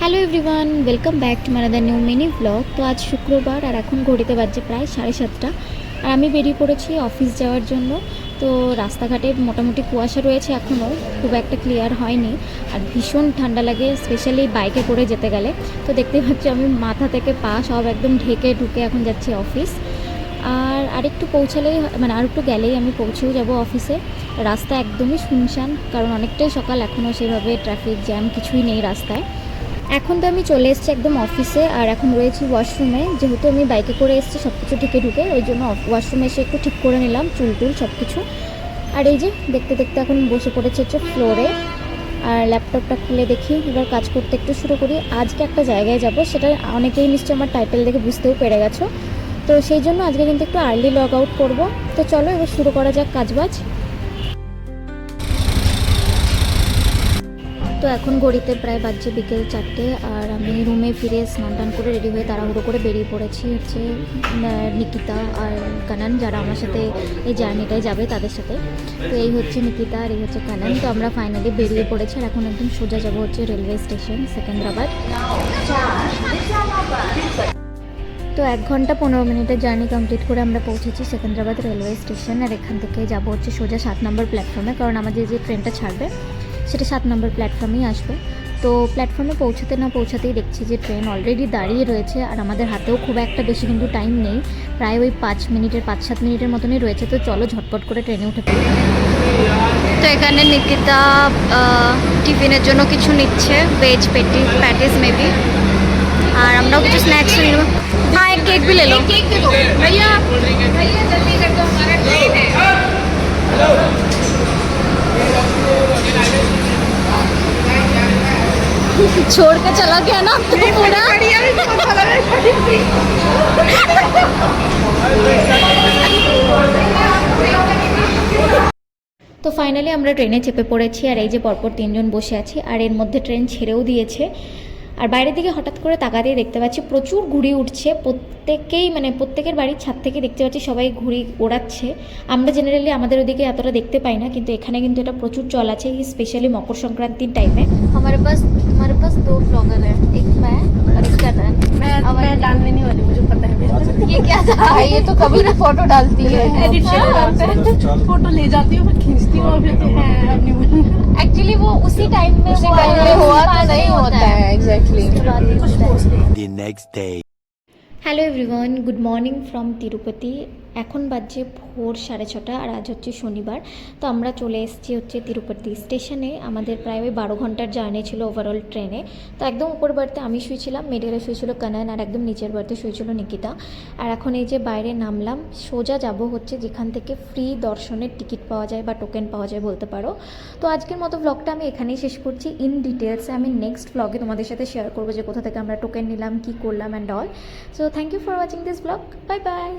Hello everyone, welcome back to my new mini blog. তো আজ শুক্রবার আর এখন ঘড়িতে বাজছে প্রায় 7:30 আর আমি বেরিয়ে পড়েছি অফিস যাওয়ার জন্য। তো রাস্তাঘাটে মোটামুটি কুয়াশা রয়েছে, এখনও খুব একটা ক্লিয়ার হয়নি আর ভীষণ ঠান্ডা লাগে, স্পেশালি বাইকে করে যেতে গেলে। তো দেখতে পাচ্ছি আমি মাথা থেকে পা সব একদম ঢেকে ঢুকে এখন যাচ্ছি অফিস। আর আরেকটু পৌঁছালেই আর একটু গেলেই আমি পৌঁছেও যাব অফিসে। রাস্তা একদমই শুনশান, কারণ অনেকটাই সকাল, এখনও সেভাবে ট্রাফিক জ্যাম কিছুই নেই রাস্তায়। এখন তো আমি চলে এসেছি একদম অফিসে, আর এখন রয়েছি ওয়াশরুমে। যেহেতু আমি বাইকে করে এসেছি সব কিছু ঢুকে ঢুকে, ওই জন্য ওয়াশরুমে এসে একটু ঠিক করে নিলাম চুল টুল সব কিছু। আর এই যে দেখতে দেখতে এখন বসে পড়েছে হচ্ছে ফ্লোরে, আর ল্যাপটপটা খুলে দেখি এবার কাজ করতে একটু শুরু করি। আজকে একটা জায়গায় যাব, সেটা অনেকেই নিশ্চয়ই আমার টাইটেল দেখে বুঝতেও পেরে গেছো। তো সেই জন্য আজকে কিন্তু একটু আর্লি লগ আউট করবো। তো চলো এবার শুরু করা যাক কাজবাজ। তো এখন ঘড়িতে প্রায় বাজছে বিকেল 4টে, আর আমি রুমে ফিরে স্নান টান করে রেডি হয়ে তাড়াহুড়ো করে বেরিয়ে পড়েছি হচ্ছে নিকিতা আর কানান, যারা আমার সাথে এই জার্নিটায় যাবে তাদের সাথে। তো এই হচ্ছে নিকিতা আর এই হচ্ছে কানান। তো আমরা ফাইনালি বেরিয়ে পড়েছি আর এখন একদম সোজা যাবো হচ্ছে রেলওয়ে স্টেশন সেকেন্দ্রাবাদ। তো 1 ঘন্টা 15 মিনিটের জার্নি কমপ্লিট করে আমরা পৌঁছেছি সেকেন্দ্রাবাদ রেলওয়ে স্টেশন। আর এখান থেকে যাবো হচ্ছে সোজা 7 নম্বর প্ল্যাটফর্মে, কারণ আমাদের যে ট্রেনটা ছাড়বে সেটা 7 নম্বর প্ল্যাটফর্মেই আসবে। তো প্ল্যাটফর্মে পৌঁছাতে না পৌঁছাতেই দেখছি যে ট্রেন অলরেডি দাঁড়িয়ে রয়েছে, আর আমাদের হাতেও খুব একটা বেশি কিন্তু টাইম নেই, প্রায় ওই 5-7 মিনিটের মতনই রয়েছে। তো চলো ঝটপট করে ট্রেনে উঠে পড়ি। তো এখানে নিকিতা টিফিনের জন্য কিছু নিচ্ছে, ভেজ প্যাটিস মেবি, আর আমরাও কিছু স্ন্যাক্স নিয়ে নেবো। হ্যাঁ, এক কেক भी ले लो। केक दे दो भैया, भैया जल्दी कर दो, हमारा ट्रेन है। छोड़ के चला गया ना तो पूरा। তো ফাইনালি আমরা ট্রেনে চেপে পড়েছি, আর এই যে পরপর 3 জন বসে আছি, আর এর মধ্যে ট্রেন ছেড়েও দিয়েছে। আর বাইরের দিকে হঠাৎ করে তাকাতেই দেখতে পাচ্ছি প্রচুর ঘুড়ি উঠছে, প্রত্যেকের বাড়ির ছাদ থেকে দেখতে পাচ্ছি সবাই ঘুড়ি ওড়াচ্ছে। আমরা জেনারেলি আমাদের ওদিকে এতটা দেখতে পাই না, কিন্তু এখানে কিন্তু এটা প্রচুর চল আছে, স্পেশালি মকর সংক্রান্তির টাইমে। हमारे पास 2 ब्लॉगर हैं, एक मैं और एक कनन। मैं डालने नहीं वाली, मुझे पता है। ये क्या था? ये तो कभी भी फोटो डालती है, एडिट करते हैं, फोटो ले जाती हूँ, फिर खींचती हूँ, फिर तो है एक्चुअली वो उसी टाइम में हुआ तो नहीं होता है exactly the next day। Hello everyone, good morning from Tirupati. এখন বাজছে ভোর 6:30 আর আজ হচ্ছে শনিবার। তো আমরা চলে এসেছি হচ্ছে তিরুপতি স্টেশনে। আমাদের প্রায় ওই 12 ঘন্টার জার্নি ছিল ওভারঅল ট্রেনে। তো একদম উপর বার্থে আমি শুয়েছিলাম, মিডলে শুয়েছিল কানান, আর একদম নিচের বার্থে শুয়েছিল নিকিতা। আর এখন এই যে বাইরে নামলাম, সোজা যাব হচ্ছে যেখান থেকে ফ্রি দর্শনের টিকিট পাওয়া যায় বা টোকেন পাওয়া যায় বলতে পারো। তো আজকের মতো ব্লগটা আমি এখানেই শেষ করছি। ইন ডিটেলসে আমি নেক্সট ব্লগে তোমাদের সাথে শেয়ার করবো যে কোথা থেকে আমরা টোকেন নিলাম, কী করলাম and all. So thank you for watching this blog. Bye by.